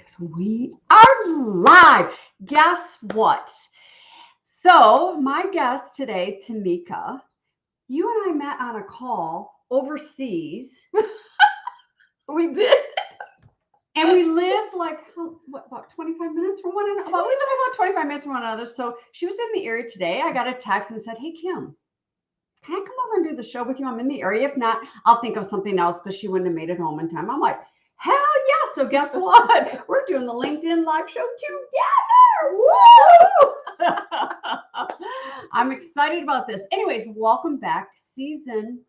So we are live. Guess what? So my guest today, Tomika, you and I met on a call overseas, We did. and we live like about 25 minutes from one another. Well, we live about 25 minutes from one another. So she was in the area today. I got a text and said, "Hey Kim, can I come over and do the show with you? I'm in the area. If not, I'll think of something else because she wouldn't have made it home in time." I'm like, "Hell yeah!" So guess what? We're doing the LinkedIn live show together. Woo! I'm excited about this. Anyways, welcome back, season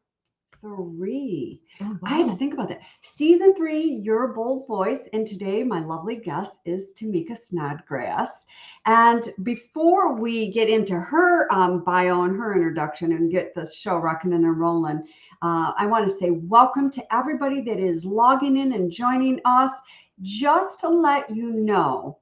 3. Oh, I had to wow. think about that. Season 3, Your Bold Voice. And today, my lovely guest is Tomika Snodgrass. And before we get into her bio and her introduction and get the show rocking and rolling, I want to say welcome to everybody that is logging in and joining us. Just to let you know,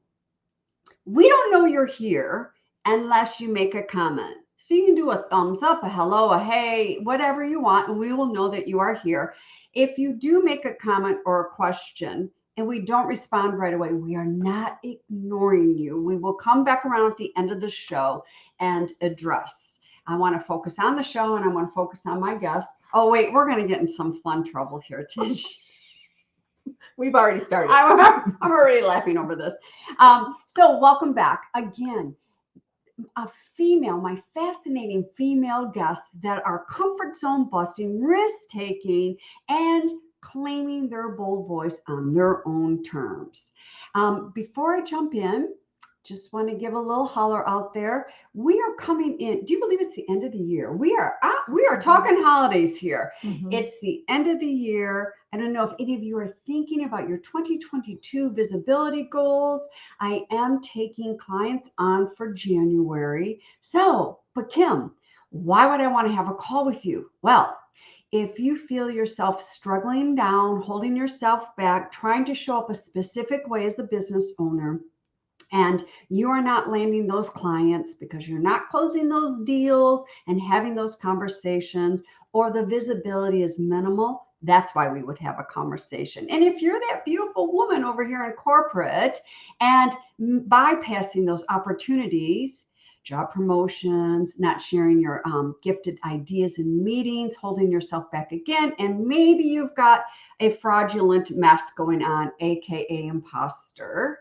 we don't know you're here unless you make a comment. So you can do a thumbs up, a hello, a hey, whatever you want, and we will know that you are here. If you do make a comment or a question and we don't respond right away, we are not ignoring you. We will come back around at the end of the show and address. I want to focus on the show and I want to focus on my guests. Oh, wait, we're going to get in some fun trouble here, Tish. We've already started. I'm already laughing over this. So, welcome back again. A female, my fascinating female guests that are comfort zone busting, risk taking, and claiming their bold voice on their own terms. Before I jump in, just want to give a little holler out there. We are coming in. Do you believe it's the end of the year? We are talking holidays here. Mhm. It's the end of the year. I don't know if any of you are thinking about your 2022 visibility goals. I am taking clients on for January. So, but Kim, why would I want to have a call with you? Well, if you feel yourself struggling down, holding yourself back, trying to show up a specific way as a business owner, and you are not landing those clients because you're not closing those deals and having those conversations, or the visibility is minimal, that's why we would have a conversation. And if you're that beautiful woman over here in corporate and bypassing those opportunities, job promotions, not sharing your gifted ideas in meetings, holding yourself back again, and maybe you've got a fraudulent mess going on, aka imposter,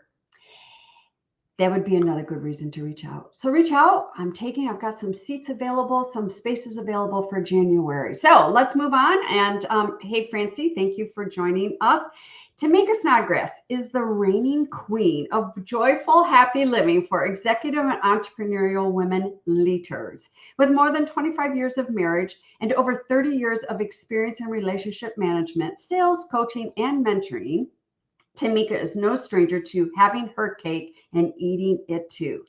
that would be another good reason to reach out. So reach out. I've got some seats available, some spaces available for January. So let's move on. And hey, Francie, thank you for joining us. Tamika Snodgrass is the reigning queen of joyful, happy living for executive and entrepreneurial women leaders. With more than 25 years of marriage and over 30 years of experience in relationship management, sales, coaching, and mentoring, Tamika is no stranger to having her cake and eating it too.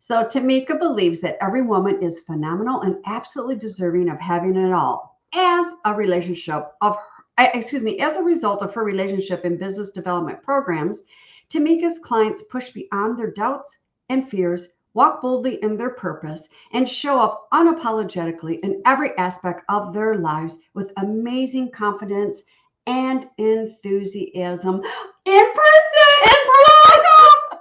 So Tamika believes that every woman is phenomenal and absolutely deserving of having it all. As a result of her relationship and business development programs, Tamika's clients push beyond their doubts and fears, walk boldly in their purpose, and show up unapologetically in every aspect of their lives with amazing confidence and enthusiasm in person. Welcome.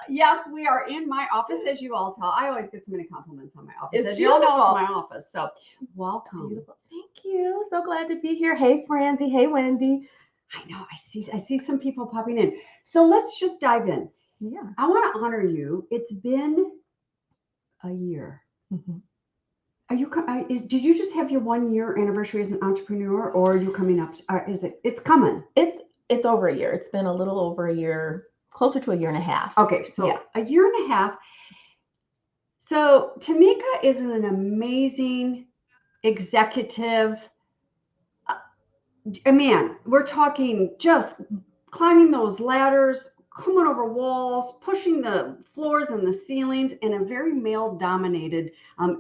Yes, we are in my office, as you all tell. I always get so many compliments on my office. It's As you all know, beautiful. it's my office. So welcome. Beautiful. Thank you. So glad to be here. Hey, Francie. Hey, Wendy. I know I see some people popping in. So let's just dive in. Yeah. I want to honor you. It's been a year. Mhm. Are you? Did you just have your 1 year anniversary as an entrepreneur, or are you coming up? Is it? It's coming. It's over a year. It's been a little over a year, closer to a year and a half. Okay, so Yeah. a year and a half. So Tamika is an amazing executive. Man, we're talking just climbing those ladders, coming over walls, pushing the floors and the ceilings in a very male dominated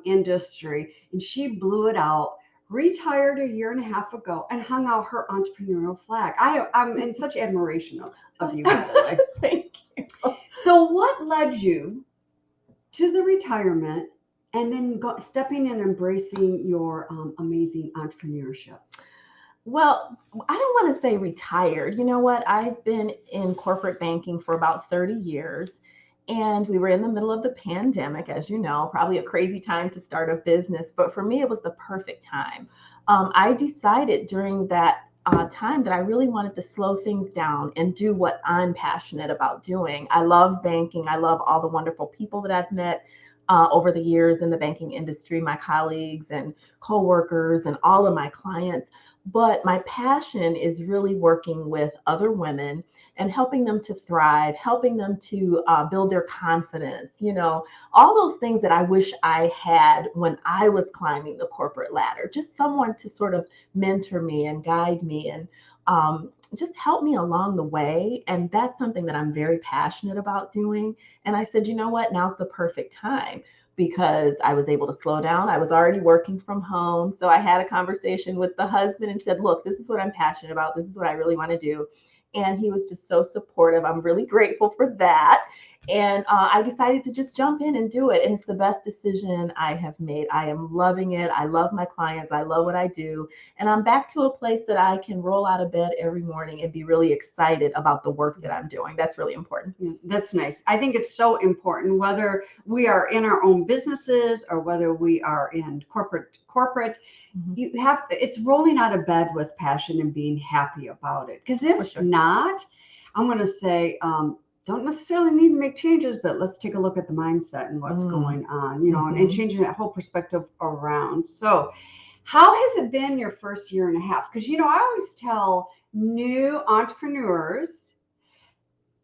industry. And she blew it out, retired a year and a half ago, and hung out her entrepreneurial flag. I'm in such admiration of you, by the way. Thank you. So, what led you to the retirement and then stepping and embracing your amazing entrepreneurship? Well, I don't want to say retired. You know what? I've been in corporate banking for about 30 years, and we were in the middle of the pandemic, as you know, probably a crazy time to start a business, but for me, it was the perfect time. I decided during that time that I really wanted to slow things down and do what I'm passionate about doing. I love banking. I love all the wonderful people that I've met over the years in the banking industry, my colleagues and coworkers, and all of my clients. But my passion is really working with other women and helping them to thrive, helping them to build their confidence, all those things that I wish I had when I was climbing the corporate ladder. Just someone to sort of mentor me and guide me and just help me along the way. And that's something that I'm very passionate about doing. And I said, you know what? Now's the perfect time because I was able to slow down. I was already working from home. So I had a conversation with the husband and said, look, this is what I'm passionate about. This is what I really want to do. And he was just so supportive. I'm really grateful for that. And I decided to just jump in and do it. And it's the best decision I have made. I am loving it. I love my clients. I love what I do. And I'm back to a place that I can roll out of bed every morning and be really excited about the work that I'm doing. That's really important. Yeah, that's nice. I think it's so important whether we are in our own businesses or whether we are in corporate. Mhm. You have it's rolling out of bed with passion and being happy about it. Because if For sure. not, I'm going to say don't necessarily need to make changes, but let's take a look at the mindset and what's going on, and Mhm. changing that whole perspective around. So, how has it been your first year and a half? Because I always tell new entrepreneurs,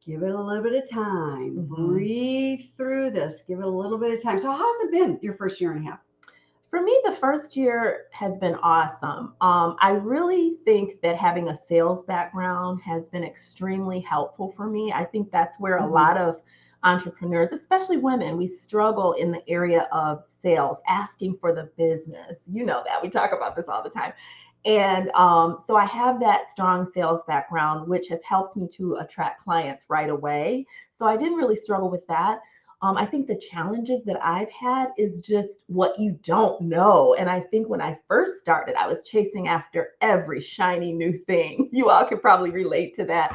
give it a little bit of time, Mhm. breathe through this, give it a little bit of time. So, how's it been your first year and a half? For me, the first year has been awesome. I really think that having a sales background has been extremely helpful for me. I think that's where a Mhm. lot of entrepreneurs, especially women, we struggle in the area of sales, asking for the business. You know that. We talk about this all the time. And so I have that strong sales background, which has helped me to attract clients right away. So I didn't really struggle with that. I think the challenges that I've had is just what you don't know. And I think when I first started, I was chasing after every shiny new thing. You all could probably relate to that.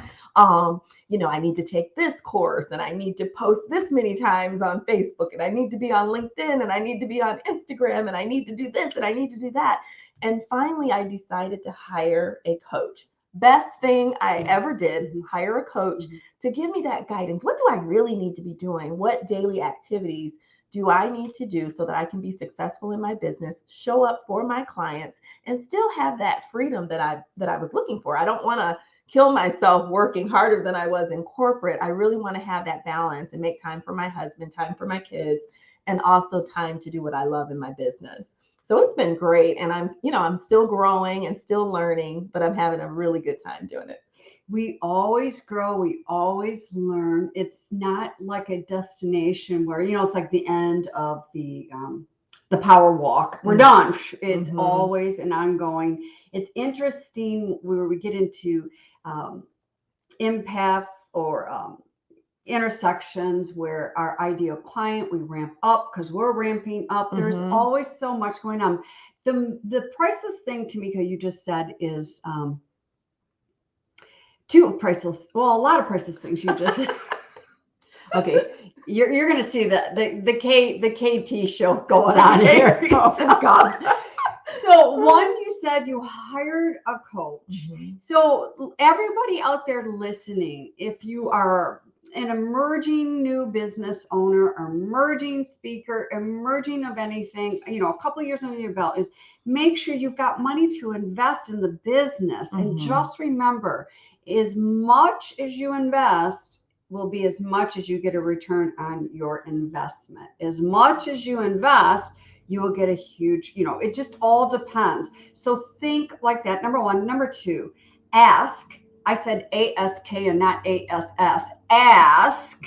I need to take this course and I need to post this many times on Facebook and I need to be on LinkedIn and I need to be on Instagram and I need to do this and I need to do that. And finally, I decided to hire a coach. Best thing I ever did, Mhm. hire a coach Mhm. to give me that guidance. What do I really need to be doing? What daily activities do I need to do so that I can be successful in my business, show up for my clients, and still have that freedom that I was looking for? I don't want to kill myself working harder than I was in corporate. I really want to have that balance and make time for my husband, time for my kids, and also time to do what I love in my business. So it's been great and I'm still growing and still learning, but I'm having a really good time doing it. We always grow, we always learn. It's not like a destination where it's like the end of the power walk. We're done. It's Mm-hmm. always an ongoing. It's interesting where we get into um, impasse or intersections where our ideal client, we ramp up because we're ramping up. There's Mm-hmm. always so much going on. The priceless thing, Tomika, you just said is two priceless, well, a lot of priceless things you just okay. You're gonna see the KT show going on here. Oh God. So one, you said you hired a coach. Mm-hmm. So everybody out there listening, if you are an emerging new business owner, emerging speaker, emerging of anything, a couple of years under your belt, is make sure you've got money to invest in the business. And Mm-hmm. just remember, as much as you invest will be as much as you get a return on your investment. As much as you invest, you will get a huge, it just all depends. So think like that. Number one. Number two, ask. I said ASK and not ASS. Ask.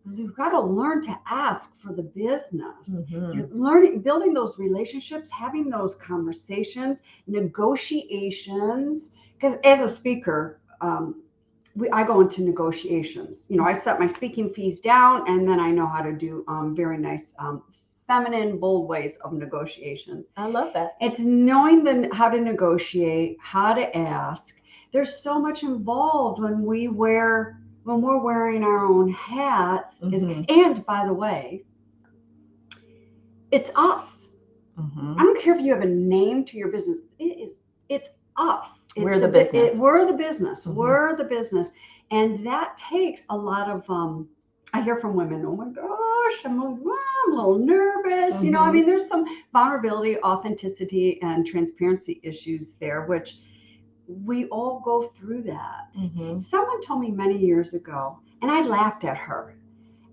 You've got to learn to ask for the business. You're Mm-hmm. learning, building those relationships, having those conversations, negotiations. Because as a speaker, I go into negotiations. I set my speaking fees down, and then I know how to do very nice feminine, bold ways of negotiations. I love that. It's knowing how to negotiate, how to ask. There's so much involved when we're wearing our own hats. And by the way, it's us. I don't care if you have a name to your business. It's us. We're the business. We're the business. We're the business. And that takes a lot of, I hear from women, oh my gosh, I'm a little nervous. You know, I mean, there's some vulnerability, authenticity, and transparency issues there, which we all go through that. Someone told me many years ago, and I laughed at her.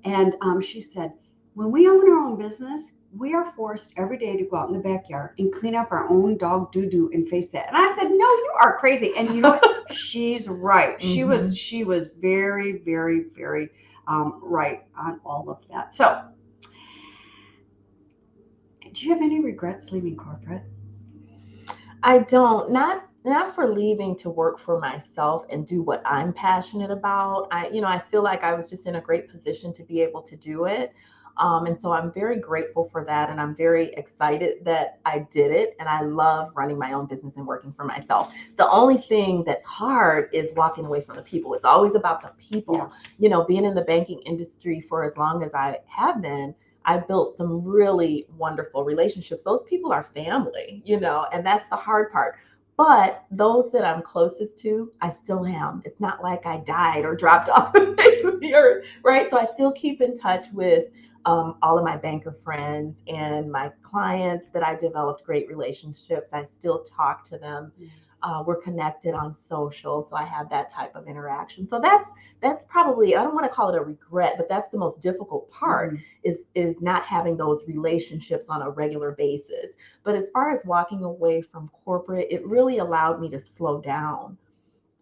And she said, when we own our own business, we are forced every day to go out in the backyard and clean up our own dog doo-doo and face that. And I said, no, you are crazy. And you know what? She's right. She was very, very, very right on all of that. So do you have any regrets leaving corporate? I don't. Not for leaving to work for myself and do what I'm passionate about. I feel like I was just in a great position to be able to do it. And so I'm very grateful for that. And I'm very excited that I did it. And I love running my own business and working for myself. The only thing that's hard is walking away from the people. It's always about the people. Yeah. Being in the banking industry for as long as I have been, I built some really wonderful relationships. Those people are family, and that's the hard part. But those that I'm closest to, I still am. It's not like I died or dropped off the face of the earth, right? So I still keep in touch with all of my banker friends and my clients that I developed great relationships. I still talk to them. Yes. We're connected on social, so I have that type of interaction. So that's probably, I don't want to call it a regret, but that's the most difficult part is not having those relationships on a regular basis. But as far as walking away from corporate, it really allowed me to slow down.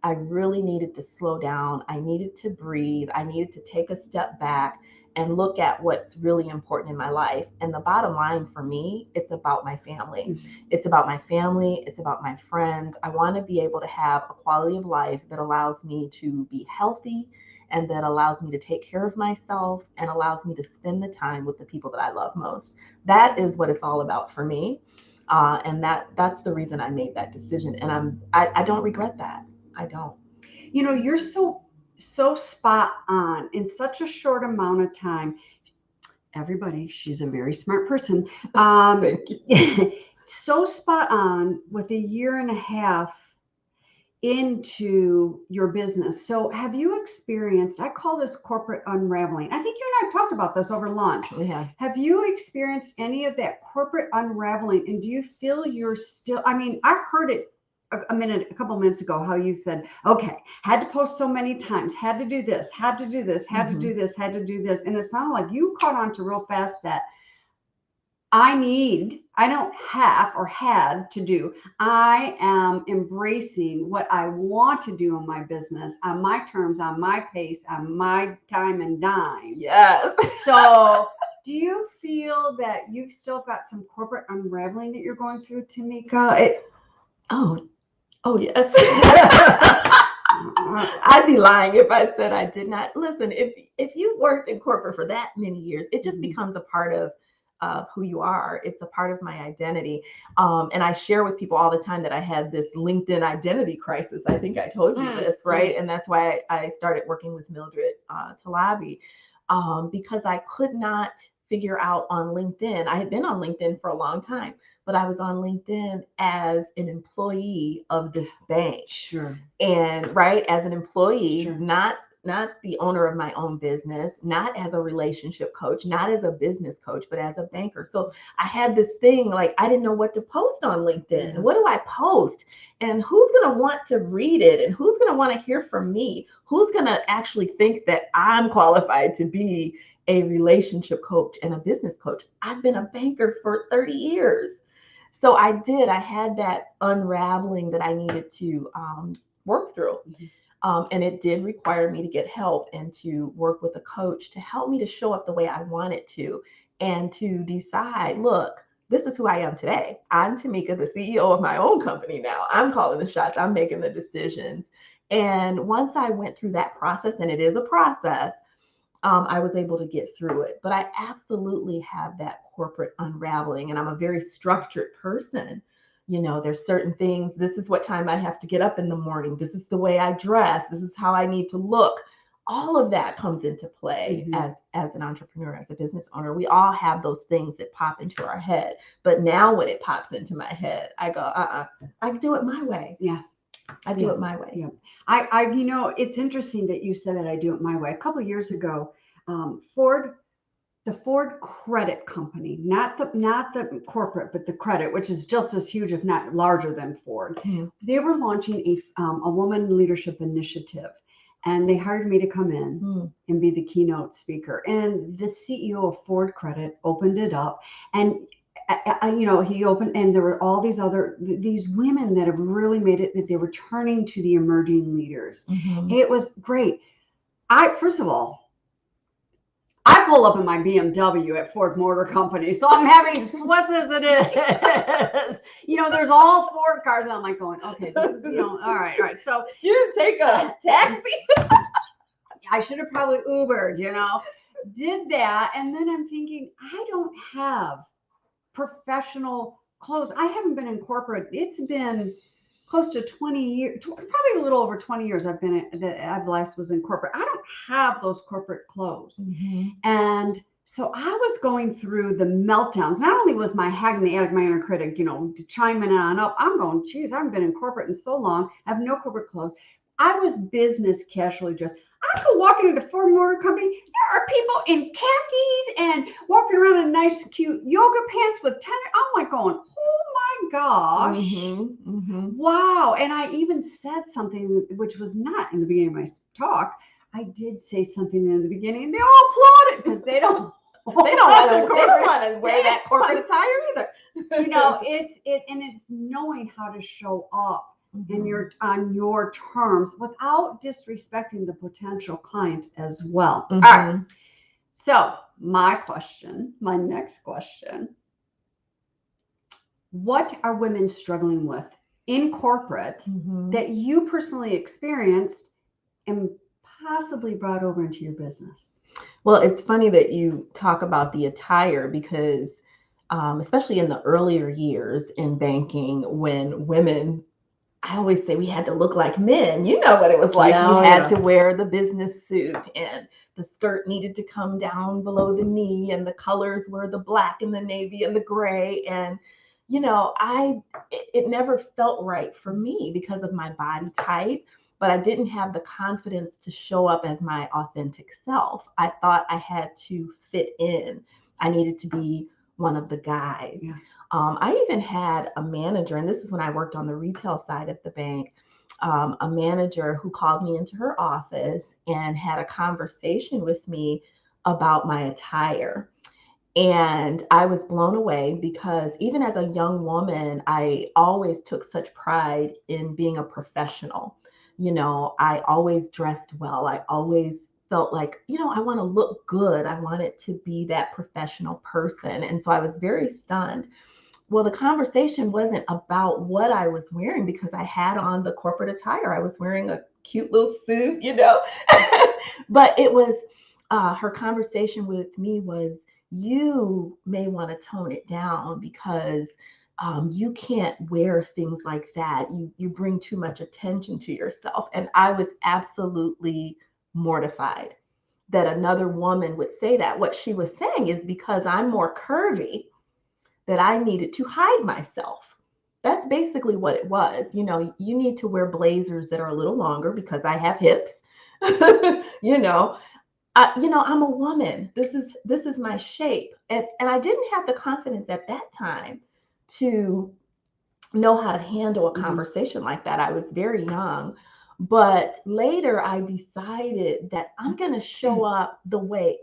I really needed to slow down. I needed to breathe. I needed to take a step back and look at what's really important in my life. And the bottom line for me, it's about my family. It's about my family. It's about my friends. I want to be able to have a quality of life that allows me to be healthy and that allows me to take care of myself and allows me to spend the time with the people that I love most. That is what it's all about for me. And that's the reason I made that decision. And I don't regret that. I don't. You're so spot on in such a short amount of time. Everybody, she's a very smart person. Thank you. So spot on with a year and a half into your business. So have you experienced, I call this corporate unraveling. I think you and I have talked about this over lunch. Yeah. Have you experienced any of that corporate unraveling? And do you feel you're still, I heard it a couple minutes ago, how you said, okay, had to post so many times, had to do this, had to do this, had to do this, had to do this. And it sounded like you caught on to real fast that I don't have or had to do. I am embracing what I want to do in my business on my terms, on my pace, on my time and dime. Yes. So do you feel that you've still got some corporate unraveling that you're going through, Tomika? Oh, yes. I'd be lying if I said I did not. Listen, if you worked in corporate for that many years, it just becomes a part of who you are. It's a part of my identity. And I share with people all the time that I had this LinkedIn identity crisis. I think I told you this, right? And that's why I started working with Mildred Talabi, because I could not figure out on LinkedIn. I had been on LinkedIn for a long time, but I was on LinkedIn as an employee of this bank. Sure. And right, as an employee, sure. not the owner of my own business, not as a relationship coach, not as a business coach, but as a banker. So I had this thing, like, I didn't know what to post on LinkedIn. What do I post? And who's going to want to read it? And who's going to want to hear from me? Who's going to actually think that I'm qualified to be a relationship coach and a business coach? I've been a banker for 30 years. So I had that unraveling that I needed to work through. And it did require me to get help and to work with a coach to help me to show up the way I wanted to and to decide, look, this is who I am today. I'm Tomika, the CEO of my own company now. I'm calling the shots. I'm making the decisions. And once I went through that process, and it is a process, I was able to get through it. But I absolutely have that corporate unraveling, and I'm a very structured person. There's certain things. This is what time I have to get up in the morning. This is the way I dress. This is how I need to look. All of that comes into play as an entrepreneur, as a business owner. We all have those things that pop into our head. But now when it pops into my head, I go, I do it my way. Yeah. I do it my way. Yeah. It's interesting that you said that I do it my way. A couple of years ago, the Ford Credit Company, not the corporate, but the credit, which is just as huge, if not larger than Ford. Mm-hmm. They were launching a woman leadership initiative, and they hired me to come in and be the keynote speaker. And the CEO of Ford Credit opened it up, and he opened, and there were all these women that have really made it, that they were turning to the emerging leaders. Mm-hmm. It was great. First of all, I pull up in my BMW at Ford Motor Company, so I'm having sweats as it is. There's all Ford cars, and I'm like going, okay, this is, all right. So you didn't take a taxi? I should have probably Ubered, did that. And then I'm thinking, I don't have professional clothes. I haven't been in corporate. It's been close to 20 years, probably a little over 20 years I've been that last was in corporate. I don't have those corporate clothes. Mm-hmm. And so I was going through the meltdowns. Not only was my hag in the attic, my inner critic, chiming on up. I'm going, geez, I haven't been in corporate in so long. I have no corporate clothes. I was business casually dressed. I go walking into Ford Motor Company. There are people in khakis and walking around in nice, cute yoga pants with tennis. I'm like going, oh my gosh. Mm-hmm. Mm-hmm. Wow. And I even said something which was not in the beginning of my talk. I did say something in the beginning, and they all applauded because they don't want to wear that corporate attire either. It's knowing how to show up on your terms without disrespecting the potential client as well. Mm-hmm. All right. So my next question, what are women struggling with in corporate that you personally experienced and possibly brought over into your business? Well, it's funny that you talk about the attire because especially in the earlier years in banking, when women, I always say we had to look like men. You know what it was like. You had to wear the business suit, and the skirt needed to come down below the knee, and the colors were the black and the navy and the gray. And, it never felt right for me because of my body type, but I didn't have the confidence to show up as my authentic self. I thought I had to fit in. I needed to be one of the guys. Yeah. I even had a manager, and this is when I worked on the retail side of the bank, a manager who called me into her office and had a conversation with me about my attire. And I was blown away because even as a young woman, I always took such pride in being a professional. I always dressed well. I always felt like, I want to look good. I wanted to be that professional person. And so I was very stunned. Well, the conversation wasn't about what I was wearing because I had on the corporate attire. I was wearing a cute little suit, but it was her conversation with me was, you may want to tone it down because you can't wear things like that. You bring too much attention to yourself. And I was absolutely mortified that another woman would say that. What she was saying is because I'm more curvy, that I needed to hide myself. That's basically what it was. You need to wear blazers that are a little longer because I have hips. I'm a woman. This is my shape. And I didn't have the confidence at that time to know how to handle a conversation like that. I was very young. But later I decided that I'm going to show up the way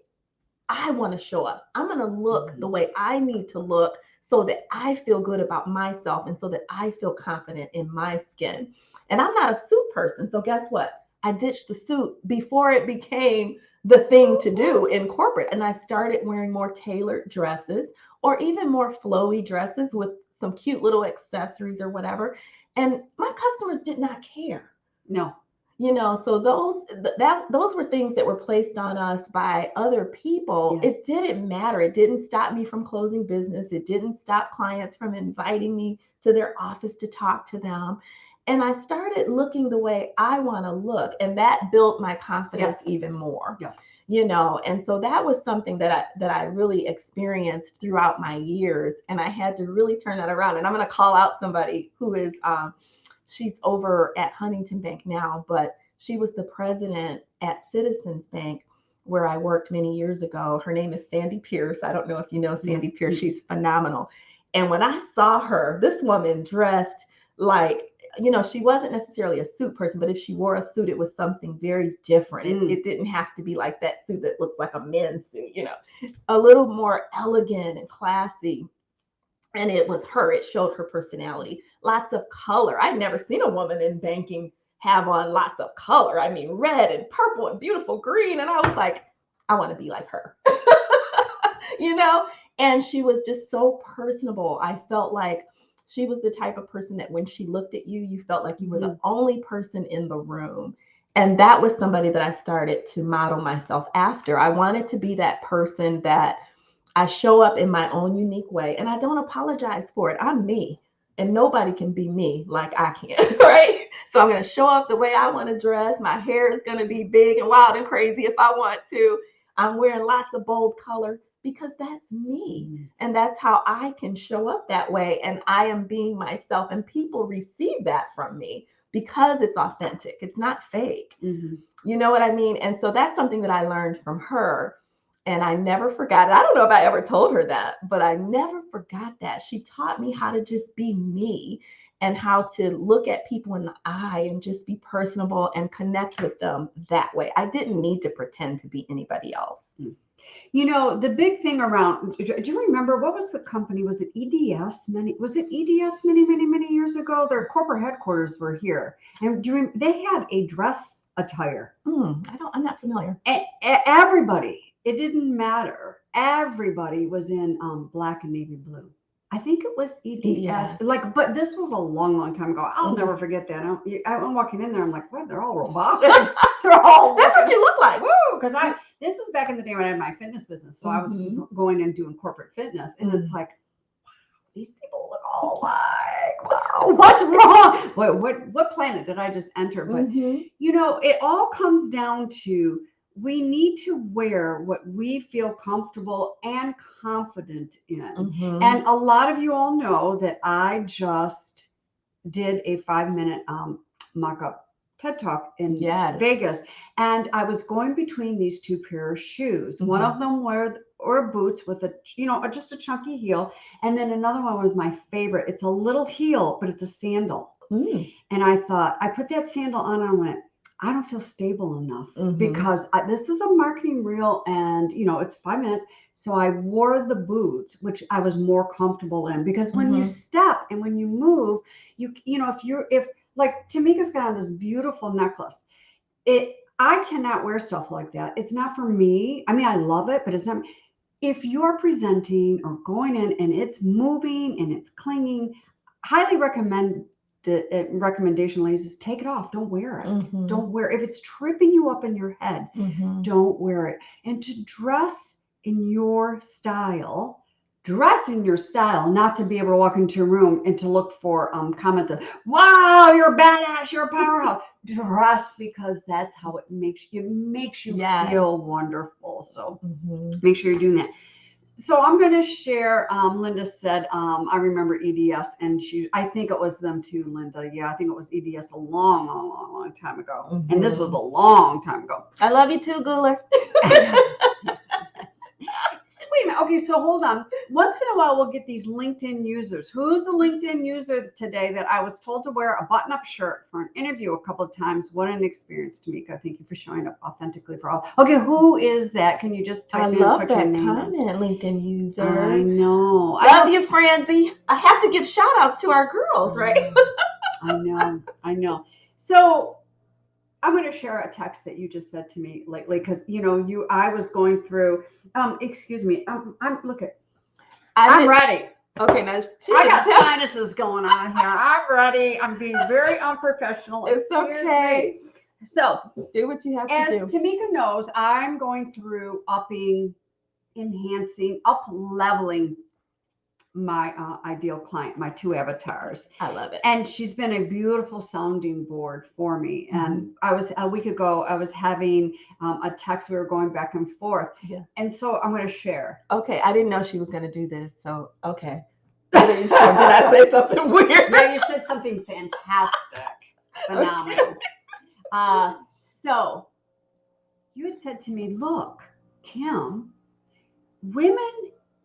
I want to show up. I'm going to look the way I need to look so that I feel good about myself and so that I feel confident in my skin. And I'm not a suit person. So guess what? I ditched the suit before it became the thing to do in corporate. And I started wearing more tailored dresses or even more flowy dresses with some cute little accessories or whatever. And my customers did not care. No. So those were things that were placed on us by other people. Yes. It didn't matter. It didn't stop me from closing business. It didn't stop clients from inviting me to their office to talk to them. And I started looking the way I want to look, and that built my confidence Yes. even more. Yes. And so that was something that I really experienced throughout my years, and I had to really turn that around. And I'm going to call out somebody who is she's over at Huntington Bank now, but she was the president at Citizens Bank where I worked many years ago. Her name is Sandy Pierce. I don't know if you know Sandy Pierce. She's phenomenal. And when I saw her, this woman dressed like, she wasn't necessarily a suit person, but if she wore a suit, it was something very different. It didn't have to be like that suit that looked like a men's suit, a little more elegant and classy. And it was her. It showed her personality. Lots of color. I'd never seen a woman in banking have on lots of color. I mean, red and purple and beautiful green. And I was like, I want to be like her, And she was just so personable. I felt like she was the type of person that when she looked at you, you felt like you were the only person in the room. And that was somebody that I started to model myself after. I wanted to be that person that I show up in my own unique way, and I don't apologize for it. I'm me, and nobody can be me like I can, right? So I'm going to show up the way I want to dress. My hair is going to be big and wild and crazy if I want to. I'm wearing lots of bold color because that's me, and that's how I can show up that way, and I am being myself, and people receive that from me because it's authentic. It's not fake. You know what I mean? And so that's something that I learned from her. And I never forgot it. I don't know if I ever told her that, but I never forgot that. She taught me how to just be me and how to look at people in the eye and just be personable and connect with them that way. I didn't need to pretend to be anybody else. The big thing around, do you remember what was the company? Was it EDS? Many years ago? Their corporate headquarters were here. And they had a dress attire. I'm not familiar. Everybody. It didn't matter. Everybody was in black and navy blue. I think it was EDS. But this was a long, long time ago. I'll never forget that. I'm walking in there. I'm like, what? They're all robotics. They're all. That's what you look like. Woo! Because this was back in the day when I had my fitness business. So I was going and doing corporate fitness, and it's like, wow, these people look all alike. Wow, what's wrong? What planet did I just enter? But it all comes down to, we need to wear what we feel comfortable and confident in. And a lot of you all know that I just did a 5-minute mock-up TED Talk in Vegas. And I was going between these two pair of shoes. One of them were boots with just a chunky heel. And then another one was my favorite. It's a little heel, but it's a sandal. And I thought, I put that sandal on and I went, I don't feel stable enough because this is a marketing reel and, it's 5 minutes. So I wore the boots, which I was more comfortable in, because when you step and when you move, if like Tomika's got on this beautiful necklace, I cannot wear stuff like that. It's not for me. I mean, I love it, but it's not. If you're presenting or going in and it's moving and it's clinging, highly recommendation, ladies, is take it off. Don't wear it. Don't wear it. If it's tripping you up in your head, don't wear it. And to dress in your style, not to be able to walk into a room and to look for comments of, wow, you're badass, you're a powerhouse. Dress because that's how it makes you feel wonderful. So make sure you're doing that. So I'm going to share, Linda said, I remember EDS, and I think it was them too, Linda. Yeah, I think it was EDS a long, long, long, long time ago. And this was a long time ago. I love you too, Gooler. Wait a minute. Okay, so hold on. Once in a while, we'll get these LinkedIn users. Who's the LinkedIn user today that I was told to wear a button-up shirt for an interview a couple of times? What an experience, Tomika. Thank you for showing up authentically for all. Okay, who is that? Can you just type in? I love that comment, LinkedIn user. I know. Love you, Francie. I have to give shout-outs to our girls, right? I know. So I'm going to share a text that you just said to me lately, because I was going through. Excuse me. I'm ready. Okay, now I got sinuses going on here. I'm ready. I'm being very unprofessional. It's okay. So Do what you have to as do. Tamika knows, I'm going through enhancing, up leveling my ideal client, my 2 avatars. I love it. And she's been a beautiful sounding board for me. And I was, a week ago, I was having a text, we were going back and forth. Yeah. And so I'm going to share. Okay, I didn't know she was going to do this. So, okay. Did I say something weird? No, you said something fantastic, phenomenal. So you had said to me, look, Kim, women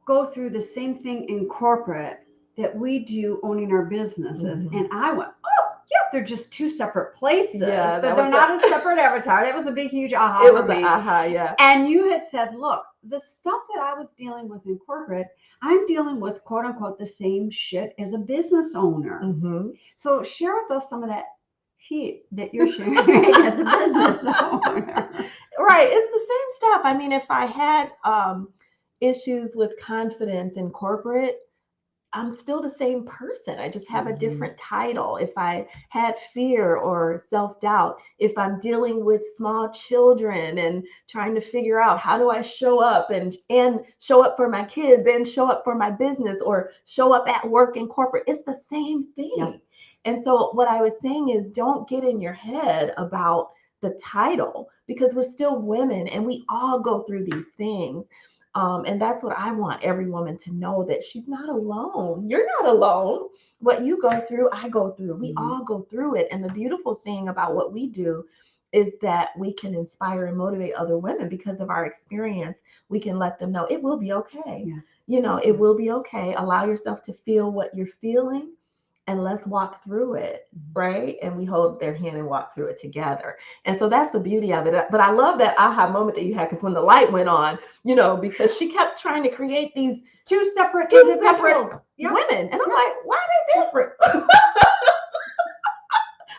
go through the same thing in corporate that we do owning our businesses. And I went, oh, yeah, they're just 2 separate places, Yeah, but they're not a separate avatar. That was a big, huge aha. It was an aha, yeah. And you had said, look, the stuff that I was dealing with in corporate, I'm dealing with, quote unquote, the same shit as a business owner. So share with us some of that heat that you're sharing as a business owner. Right. It's the same stuff. I mean, if I had issues with confidence in corporate, I'm still the same person. I just have a different title. If I had fear or self-doubt, if I'm dealing with small children and trying to figure out how do I show up and show up for my kids and show up for my business or show up at work in corporate, it's the same thing. Yeah. And so what I was saying is don't get in your head about the title because we're still women and we all go through these things. And that's what I want every woman to know, that she's not alone. You're not alone. What you go through, I go through. We all go through it. And the beautiful thing about what we do is that we can inspire and motivate other women because of our experience. We can let them know it will be okay. Yeah. You know, it will be okay. Allow yourself to feel what you're feeling. And let's walk through it, right? And we hold their hand and walk through it together. And so that's the beauty of it. But I love that aha moment that you had, because when the light went on, you know, because she kept trying to create these two separate women. And I'm like, why are they different?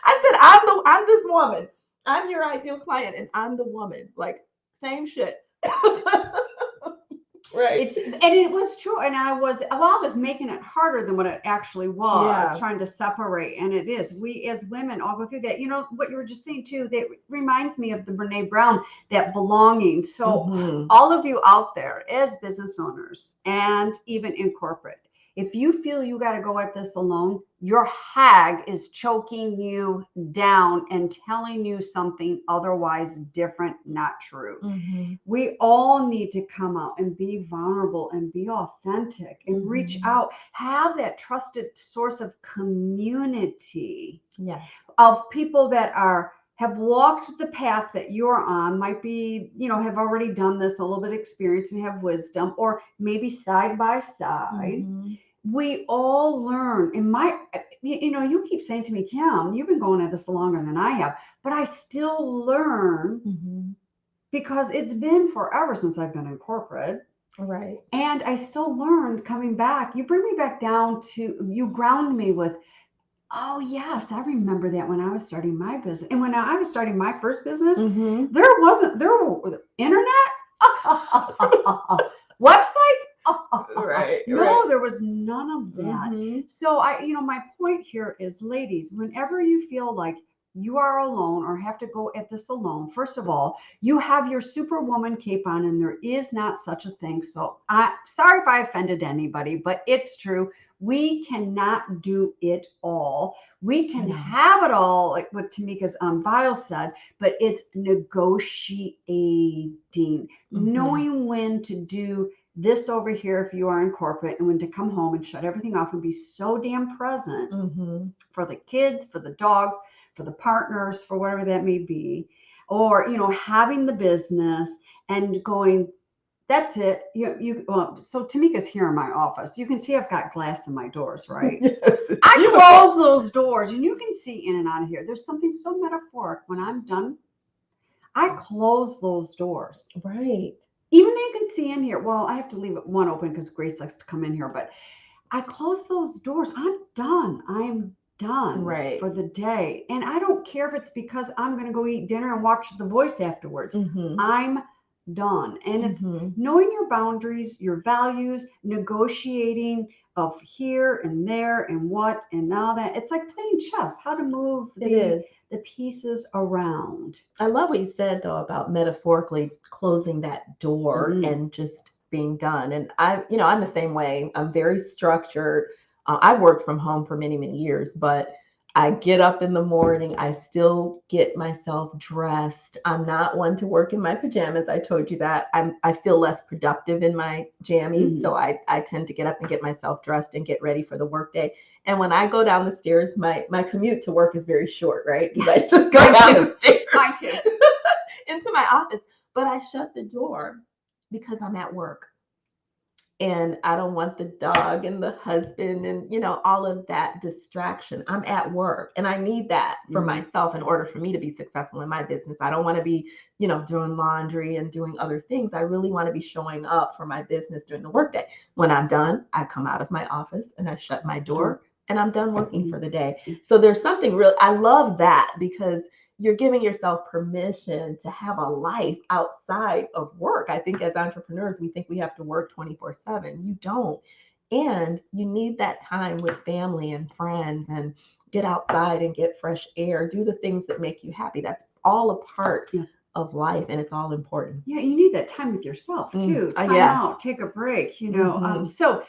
I said, I'm this woman. I'm your ideal client and I'm the woman. Like, same shit. Right. And it was true. And I was making it harder than what it actually was. Yeah. I was trying to separate. And it is. We as women all go through that. You know, what you were just saying too, that reminds me of the Brene Brown, that belonging. So all of you out there as business owners and even in corporate, if you feel you got to go at this alone, your hag is choking you down and telling you something otherwise different, not true. We all need to come out and be vulnerable and be authentic and reach out, have that trusted source of community of people that have walked the path that you're on, might be, you know, have already done this, a little bit of experience and have wisdom, or maybe side by side. We all learn. You know, you keep saying to me, Kim, you've been going at this longer than I have, but I still learn because it's been forever since I've been in corporate. Right. And I still learned coming back. You bring me back down to, you ground me with, oh yes, I remember that when I was starting my business. And when I was starting my first business, there were internet, websites. No, there was none of that. So my point here is, ladies, whenever you feel like you are alone or have to go at this alone, first of all, you have your superwoman cape on and there is not such a thing. So sorry if I offended anybody, but it's true. We cannot do it all. We can have it all, like what Tamika's bio said, but it's negotiating, knowing when to do this over here if you are in corporate, and when to come home and shut everything off and be so damn present for the kids, for the dogs, for the partners, for whatever that may be, or, you know, having the business and going, that's it. So Tamika's here in my office. You can see I've got glass in my doors, right? I close those doors and you can see in and out of here. There's something so metaphoric. When I'm done, I close those doors. Right. Even though you can see in here, well, I have to leave one open because Grace likes to come in here, but I close those doors. I'm done. I am done for the day. And I don't care if it's because I'm going to go eat dinner and watch The Voice afterwards. I'm done. And it's knowing your boundaries, your values, negotiating of here and there and what and now that. It's like playing chess, how to move It is. the pieces around. I love what you said though about metaphorically closing that door Mm. and just being done. And I'm the same way. I'm very structured. I've worked from home for many, many years, but I get up in the morning. I still get myself dressed. I'm not one to work in my pajamas. I told you that. I feel less productive in my jammies. Mhm. So I tend to get up and get myself dressed and get ready for the workday. And when I go down the stairs, my commute to work is very short, right? Because I just go Mine down too. the stairs Mine too. into my office, but I shut the door because I'm at work and I don't want the dog and the husband and all of that distraction. I'm at work and I need that for Mhm. myself in order for me to be successful in my business. I don't want to be, doing laundry and doing other things. I really want to be showing up for my business during the workday. When I'm done, I come out of my office and I shut my door and I'm done working for the day. So there's something real. I love that because you're giving yourself permission to have a life outside of work. I think as entrepreneurs, we think we have to work 24/7. You don't. And you need that time with family and friends and get outside and get fresh air, do the things that make you happy. That's all a part of life and it's all important. Yeah, you need that time with yourself too. Time Yes. out, take a break, So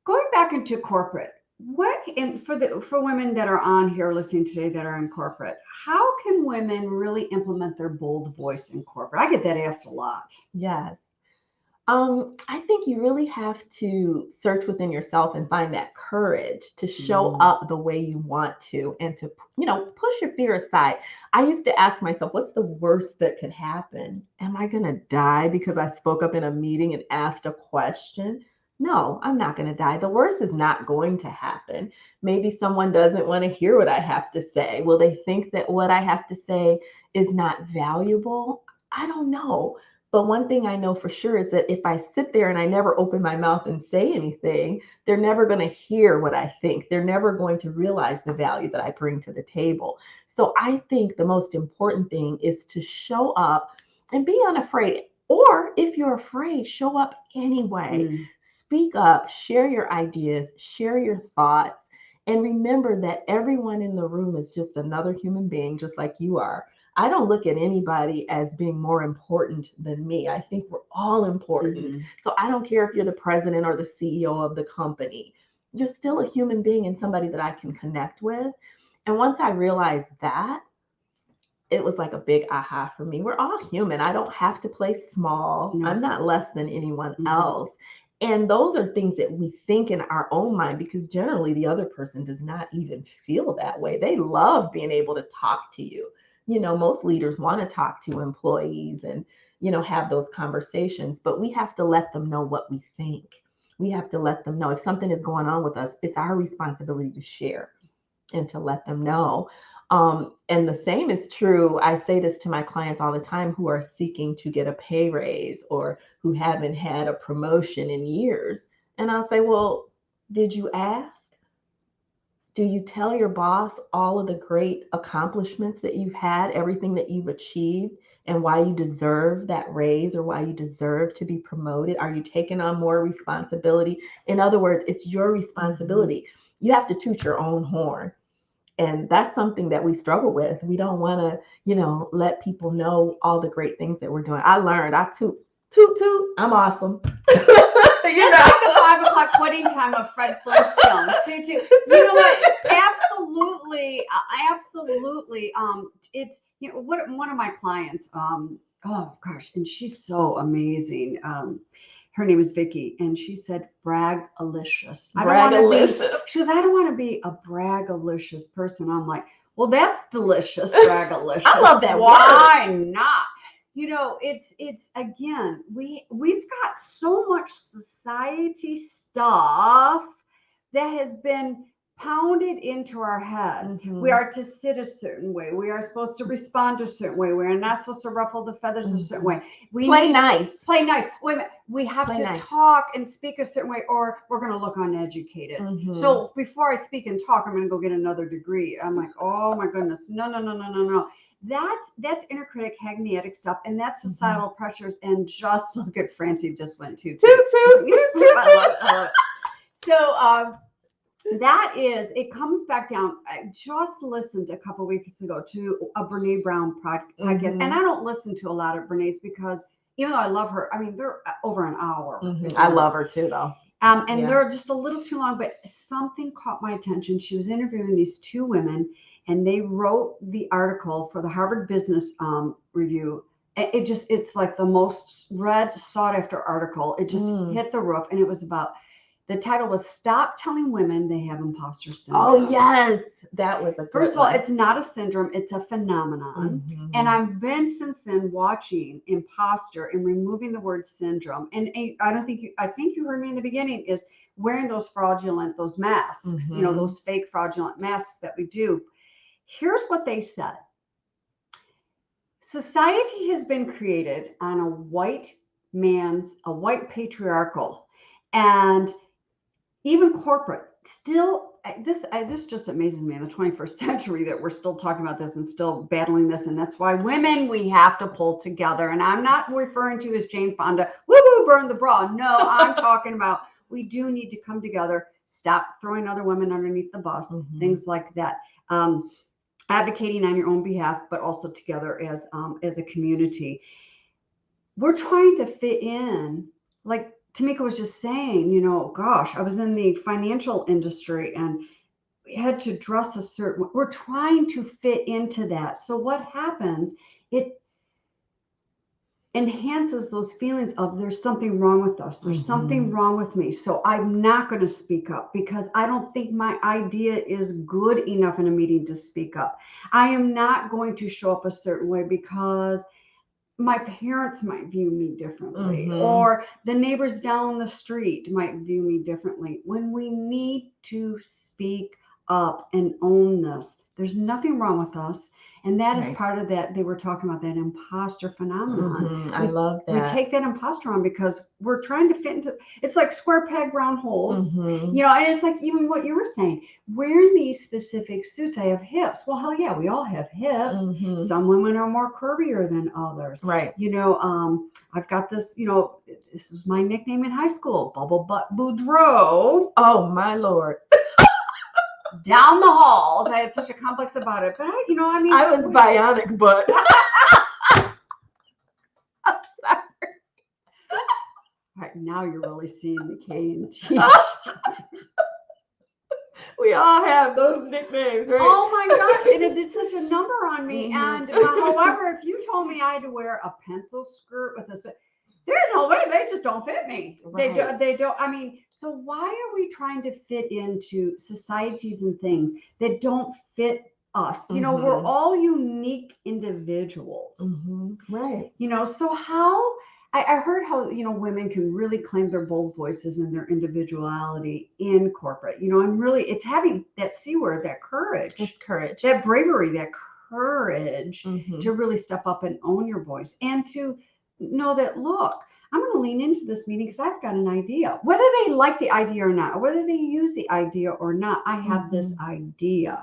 going back into corporate, what and for women that are on here listening today that are in corporate, how can women really implement their bold voice in corporate? I get that asked a lot. Yes. I think you really have to search within yourself and find that courage to show up the way you want to and to, push your fear aside. I used to ask myself, what's the worst that could happen? Am I going to die because I spoke up in a meeting and asked a question? No, I'm not going to die. The worst is not going to happen. Maybe someone doesn't want to hear what I have to say. Will they think that what I have to say is not valuable? I don't know. But one thing I know for sure is that if I sit there and I never open my mouth and say anything, they're never going to hear what I think. They're never going to realize the value that I bring to the table. So I think the most important thing is to show up and be unafraid. Or if you're afraid, show up anyway. Speak up, share your ideas, share your thoughts, and remember that everyone in the room is just another human being, just like you are. I don't look at anybody as being more important than me. I think we're all important. So I don't care if you're the president or the CEO of the company. You're still a human being and somebody that I can connect with. And once I realized that, it was like a big aha for me. We're all human. I don't have to play small. No. I'm not less than anyone else. And those are things that we think in our own mind because generally the other person does not even feel that way. They love being able to talk to you. Most leaders want to talk to employees and, have those conversations, but we have to let them know what we think. We have to let them know if something is going on with us, it's our responsibility to share and to let them know. And the same is true. I say this to my clients all the time who are seeking to get a pay raise or who haven't had a promotion in years. And I'll say, well, did you ask? Do you tell your boss all of the great accomplishments that you've had, everything that you've achieved, and why you deserve that raise or why you deserve to be promoted? Are you taking on more responsibility? In other words, it's your responsibility. You have to toot your own horn. And that's something that we struggle with. We don't want to, let people know all the great things that we're doing. I learned, I toot, I'm awesome. That's like the 5 o'clock quitting time of Fred Flintstone. Toot. You know what? Absolutely. It's one of my clients. Oh gosh, and she's so amazing. Her name is Vicky, and she said brag-alicious. She goes, I don't want to be a brag-alicious person. I'm like, well, that's delicious, brag-alicious. I love that word. Why not? It's again, we've got so much society stuff that has been pounded into our heads. We are to sit a certain way. We are supposed to respond a certain way. We are not supposed to ruffle the feathers a certain way. Play nice. Wait a minute. We have to talk and speak a certain way, or we're going to look uneducated. So before I speak and talk, I'm going to go get another degree. I'm like, oh my goodness, no. That's inner critic, Hagnetic stuff, and that's societal pressures. And just look at Francie just went to. That is, it comes back down. I just listened a couple weeks ago to a Brene Brown podcast, and I don't listen to a lot of Brene's because even though I love her, I mean, they're over an hour. I love her too, though. And they're just a little too long, but something caught my attention. She was interviewing these two women, and they wrote the article for the Harvard Business Review. It's like the most read, sought after article. It just hit the roof, and it was about, the title was "Stop Telling Women They Have Imposter Syndrome." Oh, yes. That was a good First of all, it's not a syndrome, it's a phenomenon. And I've been since then watching imposter and removing the word syndrome. And I think you heard me in the beginning, is wearing those masks, those fake fraudulent masks that we do. Here's what they said. Society has been created on a white patriarchal, and even corporate still, this just amazes me in the 21st century that we're still talking about this and still battling this. And that's why women, we have to pull together. And I'm not referring to as Jane Fonda, woo, burn the bra. No, I'm talking about, we do need to come together, stop throwing other women underneath the bus, things like that. Advocating on your own behalf, but also together as a community. We're trying to fit in, like Tomika was just saying, gosh, I was in the financial industry and we had to dress a certain way. We're trying to fit into that. So what happens? It enhances those feelings of, there's something wrong with us. There's something wrong with me. So I'm not going to speak up because I don't think my idea is good enough in a meeting to speak up. I am not going to show up a certain way because my parents might view me differently, or the neighbors down the street might view me differently. When we need to speak up and own this, there's nothing wrong with us. And that is part of that. They were talking about that imposter phenomenon. I love that. We take that imposter on because we're trying to fit into, it's like square peg, round holes, and it's like even what you were saying, wearing these specific suits. I have hips. Well, hell yeah, we all have hips. Some women are more curvier than others. Right. I've got this, this is my nickname in high school, Bubble Butt Boudreaux. Oh, my Lord. Down the halls. I had such a complex about it, but I was bionic, but right now you're really seeing the K and T. We all have those nicknames, right? Oh my gosh, and it did such a number on me. And however, if you told me I had to wear a pencil skirt with a, there's no way, they just don't fit me. Right. They don't. I mean, so why are we trying to fit into societies and things that don't fit us? We're all unique individuals. Right. So how, I heard how, women can really claim their bold voices and their individuality in corporate, and really it's having that C word, that courage. It's courage. That bravery, that courage to really step up and own your voice, and to know that, look, I'm going to lean into this meeting because I've got an idea. Whether they like the idea or not, whether they use the idea or not, I have this idea.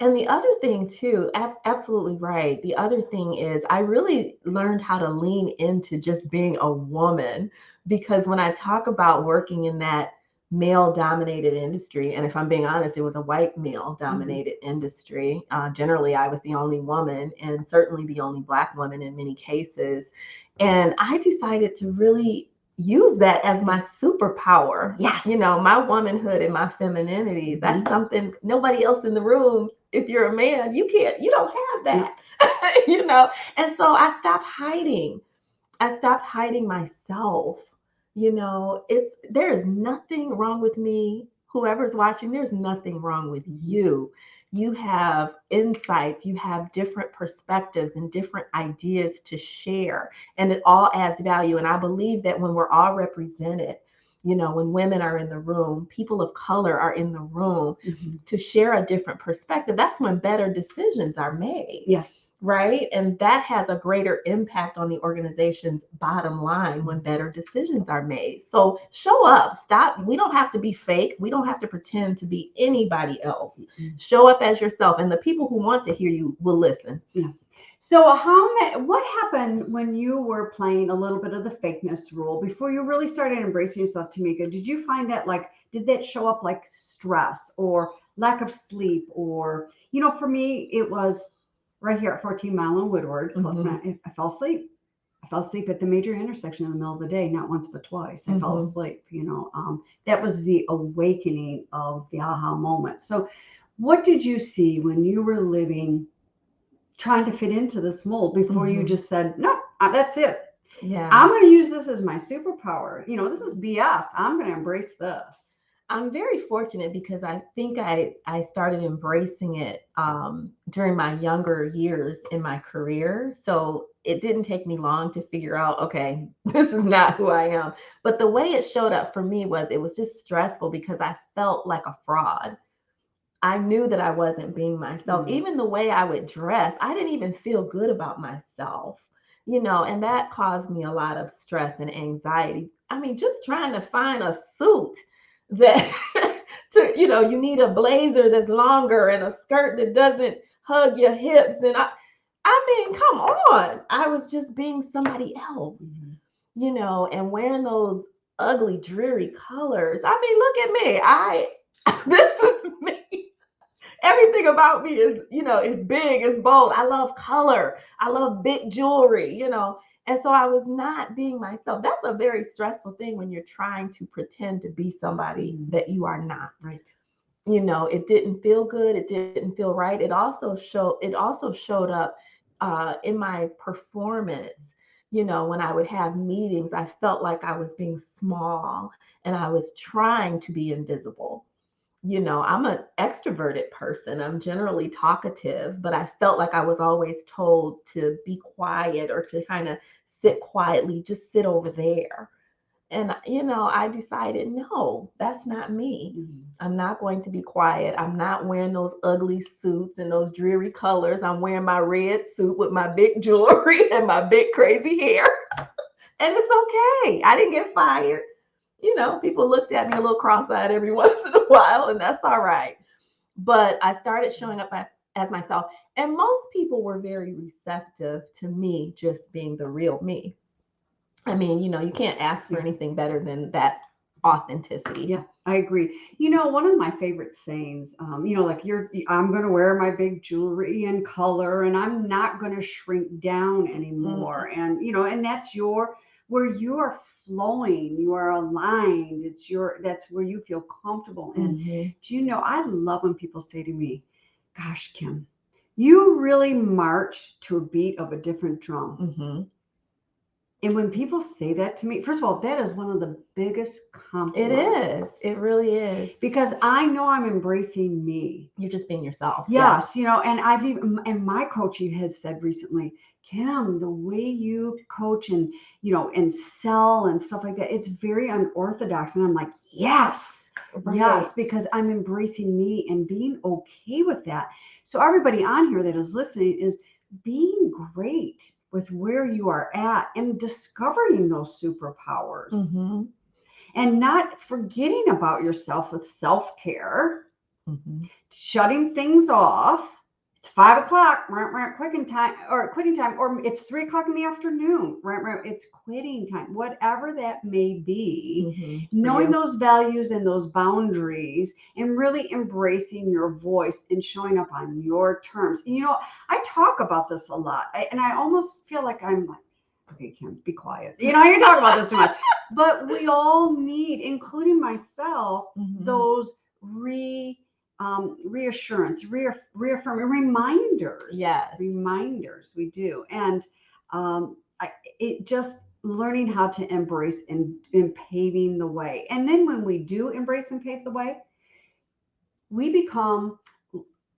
And the other thing too, absolutely right. The other thing is I really learned how to lean into just being a woman, because when I talk about working in that male dominated industry, and if I'm being honest, it was a white male dominated industry. Generally, I was the only woman, and certainly the only Black woman in many cases. And I decided to really use that as my superpower. Yes. My womanhood and my femininity, that's something nobody else in the room, if you're a man, you don't have that, And so I stopped hiding. Myself. There is nothing wrong with me. Whoever's watching, there's nothing wrong with you. You have insights, you have different perspectives and different ideas to share, and it all adds value. And I believe that when we're all represented, when women are in the room, people of color are in the room to share a different perspective, that's when better decisions are made. Yes. Right. And that has a greater impact on the organization's bottom line when better decisions are made. So show up, stop. We don't have to be fake. We don't have to pretend to be anybody else. Show up as yourself. And the people who want to hear you will listen. Yeah. So what happened when you were playing a little bit of the fakeness role before you really started embracing yourself, Tamika? Did you find that like, did that show up like stress or lack of sleep? Or, for me, it was right here at 14 Mile and Woodward, close to Mm-hmm. I fell asleep. I fell asleep at the major intersection in the middle of the day, not once, but twice. I fell Mm-hmm. asleep, that was the awakening of the aha moment. So, what did you see when you were living trying to fit into this mold before you Mm-hmm. just said, no, that's it. Yeah. I'm going to use this as my superpower. This is BS. I'm going to embrace this. I'm very fortunate because I think I started embracing it during my younger years in my career. So it didn't take me long to figure out, okay, this is not who I am. But the way it showed up for me was it was just stressful because I felt like a fraud. I knew that I wasn't being myself. Mm. Even the way I would dress, I didn't even feel good about myself, and that caused me a lot of stress and anxiety. I mean, just trying to find a suit that you need a blazer that's longer and a skirt that doesn't hug your hips. And I mean, come on. I was just being somebody else, Mhm. and wearing those ugly, dreary colors. I mean, look at me. This is me. Everything about me is big, is bold. I love color. I love big jewelry. And so I was not being myself. That's a very stressful thing when you're trying to pretend to be somebody Mhm. that you are not. Right. It didn't feel good. It didn't feel right. It also showed up in my performance. When I would have meetings, I felt like I was being small and I was trying to be invisible. I'm an extroverted person. I'm generally talkative, but I felt like I was always told to be quiet or to kind of sit quietly, just sit over there. And, I decided, no, that's not me. Mhm. I'm not going to be quiet. I'm not wearing those ugly suits and those dreary colors. I'm wearing my red suit with my big jewelry and my big crazy hair. And it's okay. I didn't get fired. People looked at me a little cross-eyed every once in a while, and that's all right. But I started showing up as myself, and most people were very receptive to me just being the real me. I mean, you can't ask for Yeah. anything better than that authenticity. Yeah, I agree. One of my favorite sayings, like I'm going to wear my big jewelry and color, and I'm not going to shrink down anymore. And that's where you are flowing, you are aligned. That's where you feel comfortable. And Mm-hmm. I love when people say to me, gosh, Kim, you really march to a beat of a different drum. Mm-hmm. And when people say that to me, first of all, that is one of the biggest It is. It compliments really is. because I know I'm embracing me. You're just being yourself. Yeah. Yes, and and my coaching has said recently, Kim, the way you coach and and sell and stuff like that, it's very unorthodox. And I'm like, yes, Right. yes, because I'm embracing me and being okay with that. So everybody on here that is listening is being great with where you are at and discovering those superpowers Mm-hmm. and not forgetting about yourself with self-care, Mm-hmm. shutting things off. It's 5 o'clock, quitting time, or it's 3 o'clock in the afternoon, it's quitting time, whatever that may be. Mm-hmm. For Knowing you. those values and those boundaries and really embracing your voice and showing up on your terms. I talk about this a lot, and I almost feel like I'm like, okay, Kim, be quiet. You talk about this too much. But we all need, including myself, Mm-hmm. those reassurance, reaffirming reminders. Yes. Reminders, we do. And it just learning how to embrace and paving the way. And then when we do embrace and pave the way, we become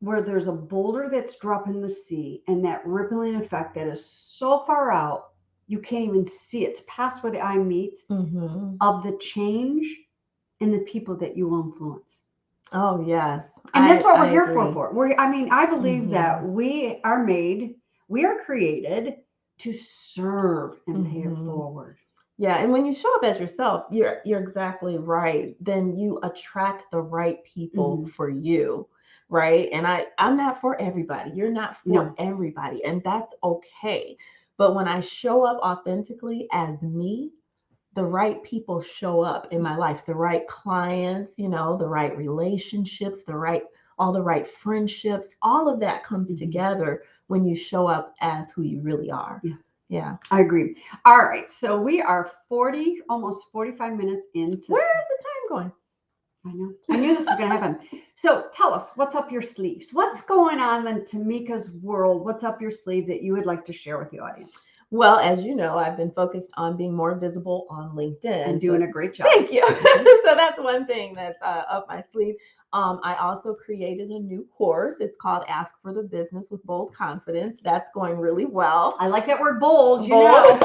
where there's a boulder that's dropped in the sea and that rippling effect that is so far out you can't even see it. It's past where the eye meets Mm-hmm. of the change and the people that you will influence. Oh, yes. And that's I what I we're here for. agree. I believe Mm-hmm. that we are created to serve and pay it Mm-hmm. forward. Yeah, and when you show up as yourself, you're exactly right. Then you attract the right people Mhm. for you. right? And I'm not for everybody. You're not for No. everybody, and that's okay. But when I show up authentically as me, the right people show up in my life, the right clients, the right relationships, all the right friendships, all of that comes together when you show up as who you really are. Yeah. Yeah. I agree. All right. So we are almost 45 minutes into. Where is the time going? I know. I knew this was going to happen. So tell us, what's up your sleeves? What's going on in Tomika's world? What's up your sleeve that you would like to share with the audience? Well, as you know, I've been focused on being more visible on LinkedIn. And doing a great job. Thank you. So that's one thing that's up my sleeve. I also created a new course. It's called Ask for the Business with Bold Confidence. That's going really well. I like that word bold, you Bold.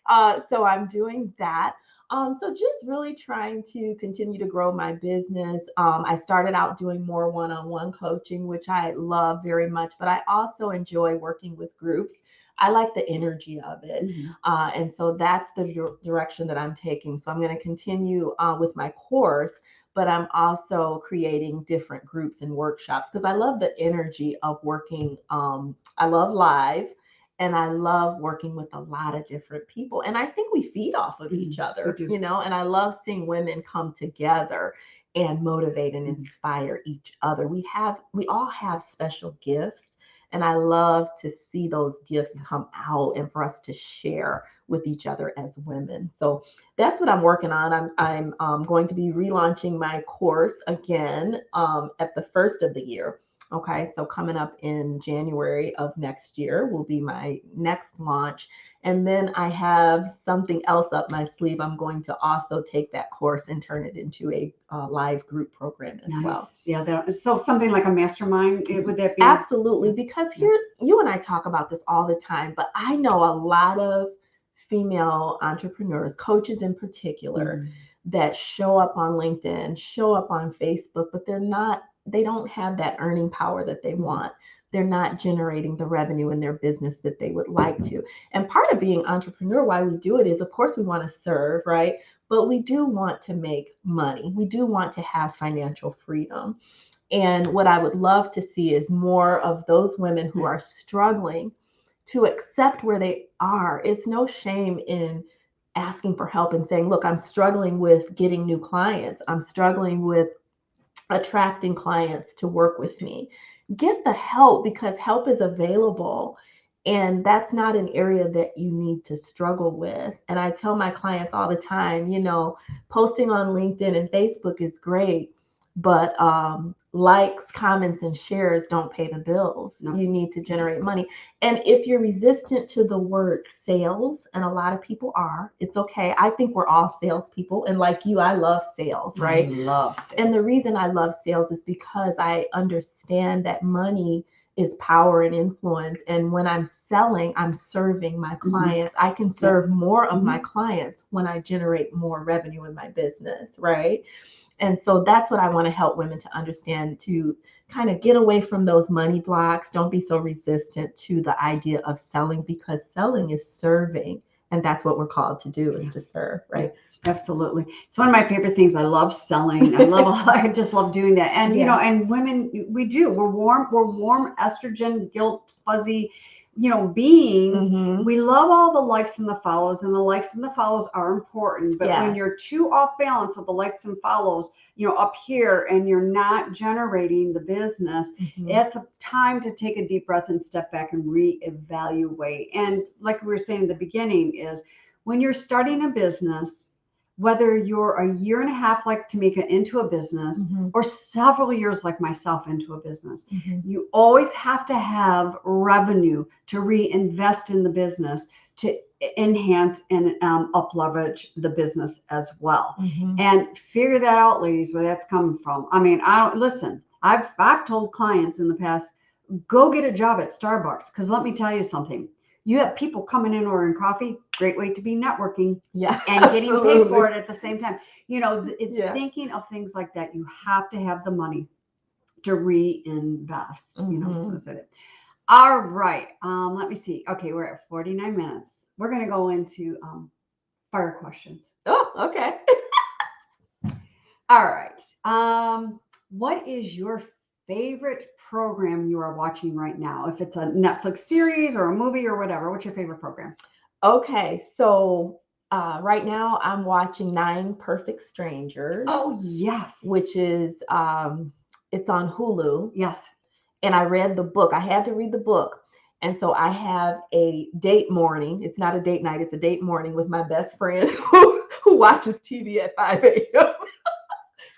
know. So I'm doing that. So just really trying to continue to grow my business. I started out doing more one-on-one coaching, which I love very much, but I also enjoy working with groups. I like the energy of it. And so that's the direction that I'm taking. So I'm going to continue with my course, but I'm also creating different groups and workshops because I love the energy of working. I love live. And I love working with a lot of different people. And I think we feed off of each other, and I love seeing women come together and motivate and inspire each other. We all have special gifts. And I love to see those gifts come out and for us to share with each other as women. So that's what I'm working on. I'm going to be relaunching my course again at the first of the year. Okay, so coming up in January of next year will be my next launch. And then I have something else up my sleeve. I'm going to also take that course and turn it into a live group program as well. Yeah, so something like a mastermind, would that be? Absolutely, because here, you and I talk about this all the time, but I know a lot of female entrepreneurs, coaches in particular, that show up on LinkedIn, show up on Facebook, but they don't have that earning power that they want. They're not generating the revenue in their business that they would like to. And part of being entrepreneur, why we do it is, of course, we want to serve, right? But we do want to make money. We do want to have financial freedom. And what I would love to see is more of those women who are struggling to accept where they are. It's no shame in asking for help and saying, look, I'm struggling with getting new clients. I'm struggling with attracting clients to work with me. Get the help because help is available. And that's not an area that you need to struggle with. And I tell my clients all the time, posting on LinkedIn and Facebook is great, but likes, comments, and shares don't pay the bills. No. You need to generate money. And if you're resistant to the word sales, and a lot of people are, it's okay. I think we're all salespeople. And like you, I love sales, right? I love sales. And the reason I love sales is because I understand that money is power and influence. And when I'm selling, I'm serving my clients. I can serve more of my clients when I generate more revenue in my business, right? And so that's what I want to help women to understand, to kind of get away from those money blocks. Don't be so resistant to the idea of selling, because selling is serving. And that's what we're called to do, is to serve, right? Absolutely. It's one of my favorite things. I love selling. I just love doing that. And, and women, we're warm, estrogen, guilt, fuzzy, beings. We love all the likes and the follows, and the likes and the follows are important. But when you're too off balance of the likes and follows, up here, and you're not generating the business, it's a time to take a deep breath and step back and reevaluate. And like we were saying in the beginning, is when you're starting a business, whether you're a year and a half like Tomika into a business, or several years like myself into a business, you always have to have revenue to reinvest in the business, to enhance and up leverage the business as well. And figure that out, ladies, where that's coming from. I mean, I've told clients in the past, go get a job at Starbucks, because let me tell you something. You have people coming in ordering coffee, great way to be networking, and getting paid for it at the same time. It's thinking of things like that. You have to have the money to reinvest. All right. Let me see. Okay, we're at 49 minutes. We're going to go into fire questions. Oh, okay. All right. What is your favorite program you are watching right now? If it's a Netflix series or a movie or whatever, what's your favorite program? Okay, so right now I'm watching Nine Perfect Strangers, Oh, yes. which is it's on Hulu. Yes. And I read the book. I had to read the book. And so I have a date morning. It's not a date night, it's a date morning with my best friend who watches TV at 5 a.m.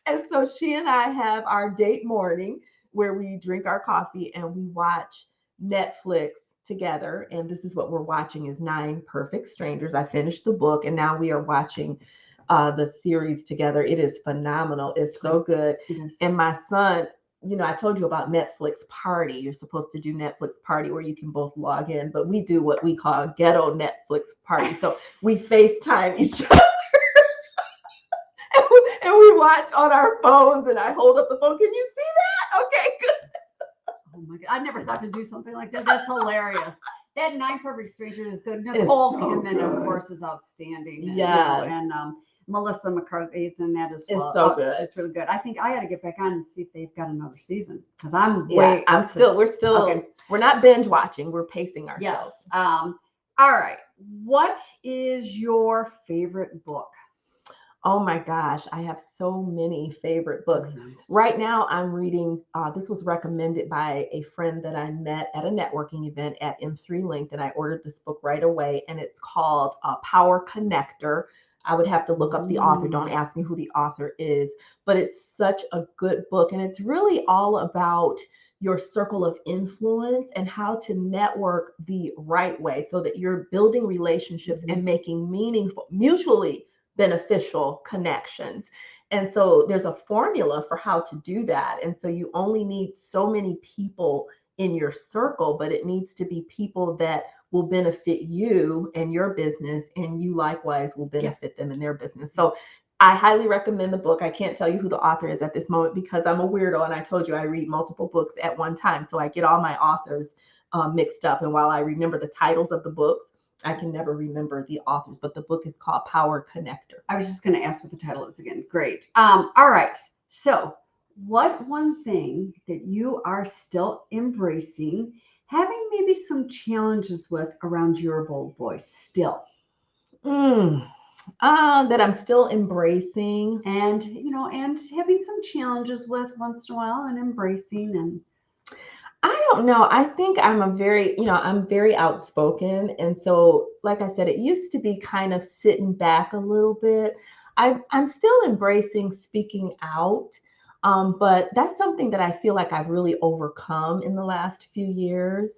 And so she and I have our date morning where we drink our coffee and we watch Netflix together. And this is what we're watching is Nine Perfect Strangers. I finished the book and now we are watching the series together. It is phenomenal. It's so good. And my son, I told you about Netflix Party. You're supposed to do Netflix Party where you can both log in, but we do what we call ghetto Netflix Party. So we FaceTime each other and we watch on our phones and I hold up the phone. Can you see that? Okay, good. Oh my God. I never thought to do something like that. That's hilarious. That Nine Perfect Strangers is good. Nicole Kidman, of course, is outstanding. Yeah. And Melissa McCarthy's in that as well. It's so good. It's really good. I think I got to get back on and see if they've got another season because we're not binge watching. We're pacing ourselves. Yes. All right. What is your favorite book? Oh my gosh, I have so many favorite books. Right now, I'm reading, this was recommended by a friend that I met at a networking event at M3 Linked, and I ordered this book right away, and it's called Power Connector. I would have to look up the author. Don't ask me who the author is, but it's such a good book, and it's really all about your circle of influence and how to network the right way so that you're building relationships and making meaningful, mutually beneficial connections. And so there's a formula for how to do that. And so you only need so many people in your circle, but it needs to be people that will benefit you and your business, and you likewise will benefit them in their business. So I highly recommend the book. I can't tell you who the author is at this moment because I'm a weirdo, and I told you I read multiple books at one time. So I get all my authors mixed up. And while I remember the titles of the books, I can never remember the authors, but the book is called Power Connector. I was just going to ask what the title is again. Great. All right. So what one thing that you are still embracing, having maybe some challenges with around your bold voice still? That I'm still embracing. And, and having some challenges with once in a while and embracing and I don't know. I think I'm very outspoken. And so, like I said, it used to be kind of sitting back a little bit. I'm still embracing speaking out. But that's something that I feel like I've really overcome in the last few years.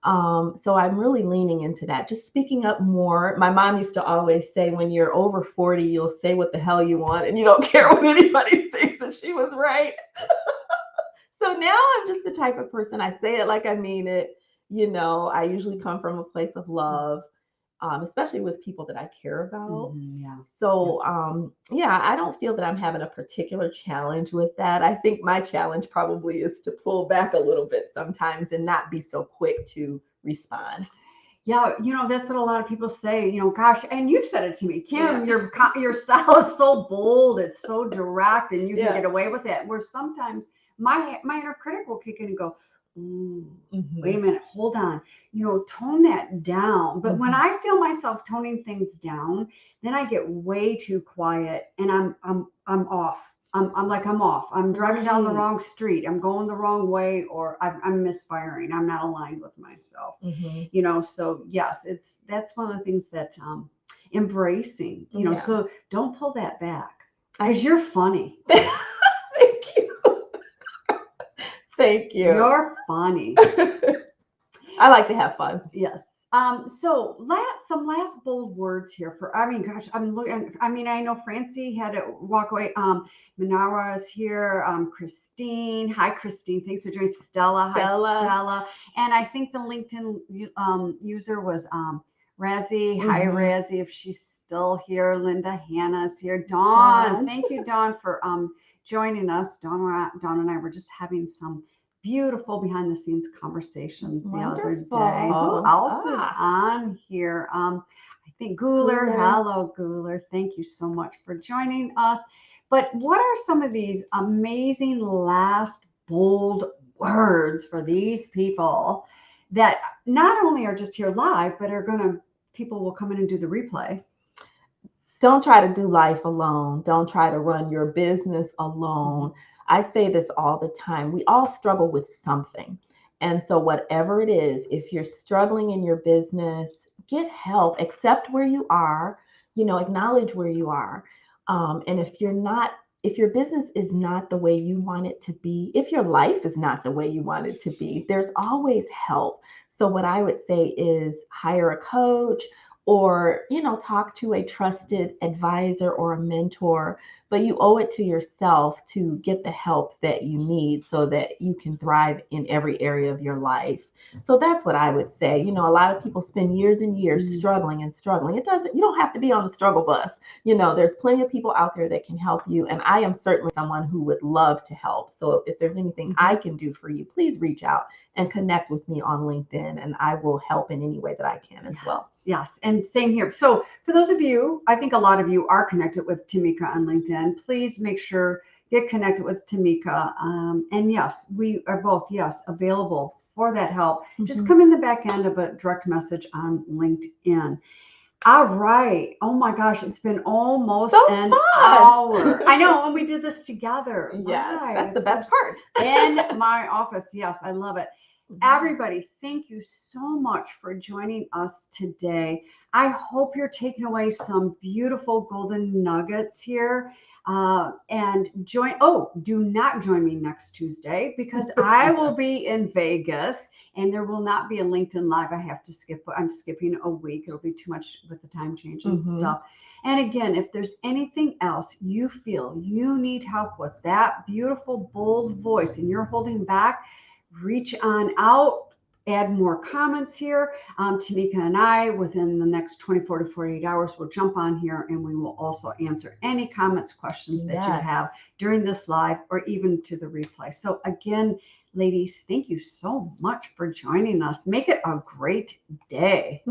So I'm really leaning into that, just speaking up more. My mom used to always say, when you're over 40, you'll say what the hell you want and you don't care what anybody thinks. And she was right. So now I'm just the type of person, I say it like I mean it. I usually come from a place of love, especially with people that I care about. So, I don't feel that I'm having a particular challenge with that. I think my challenge probably is to pull back a little bit sometimes and not be so quick to respond. Yeah, that's what a lot of people say, gosh, and you've said it to me, Kim, your style is so bold, it's so direct, and you can get away with it. Where sometimes my inner critic will kick in and go, wait a minute, hold on, tone that down. But when I feel myself toning things down, then I get way too quiet and I'm off. I'm off. I'm driving down the wrong street. I'm going the wrong way, or I'm misfiring. I'm not aligned with myself. So yes, that's one of the things that embracing. So don't pull that back because you're funny. Thank you. Thank you. You're funny. I like to have fun. Yes. So some last bold words here I'm looking, I know Francie had to walk away. Manara is here. Christine. Hi, Christine. Thanks for joining. Stella. Hi, Stella. And I think the LinkedIn user was Razzie. Hi, Razzie, if she's still here. Linda Hannah's here. Dawn. Thank you, Dawn, for joining us. Dawn and I were just having some beautiful behind the scenes conversations the other day. Who else is on here? I think Gooler. Hello, Gooler. Thank you so much for joining us. But what are some of these amazing last bold words for these people that not only are just here live, but are going to, people will come in and do the replay. Don't try to do life alone. Don't try to run your business alone. I say this all the time. We all struggle with something. And so, whatever it is, if you're struggling in your business, get help, accept where you are, acknowledge where you are. And if your business is not the way you want it to be, if your life is not the way you want it to be, there's always help. So, what I would say is hire a coach or talk to a trusted advisor or a mentor, but you owe it to yourself to get the help that you need so that you can thrive in every area of your life. So that's what I would say. A lot of people spend years and years struggling and struggling. You don't have to be on the struggle bus. There's plenty of people out there that can help you, and I am certainly someone who would love to help. So if there's anything I can do for you, please reach out and connect with me on LinkedIn, and I will help in any way that I can as well. Yes, and same here. So for those of you, I think a lot of you are connected with Tomika on LinkedIn. Please make sure get connected with Tomika. And yes, we are both available for that help. Just come in the back end of a direct message on LinkedIn. All right. Oh my gosh, it's been almost an hour. I know, and we did this together. Yes, that's the best part. In my office. Yes, I love it. Everybody, thank you so much for joining us today. I hope you're taking away some beautiful golden nuggets here. And do not join me next Tuesday because I will be in Vegas and there will not be a LinkedIn Live. I have to skip. I'm skipping a week. It'll be too much with the time change and stuff. And again, if there's anything else you feel you need help with, that beautiful, bold voice, and you're holding back, reach on out, add more comments here. Tomika and I, within the next 24 to 48 hours, will jump on here and we will also answer any comments, questions that you have during this live or even to the replay. So again, ladies, thank you so much for joining us. Make it a great day.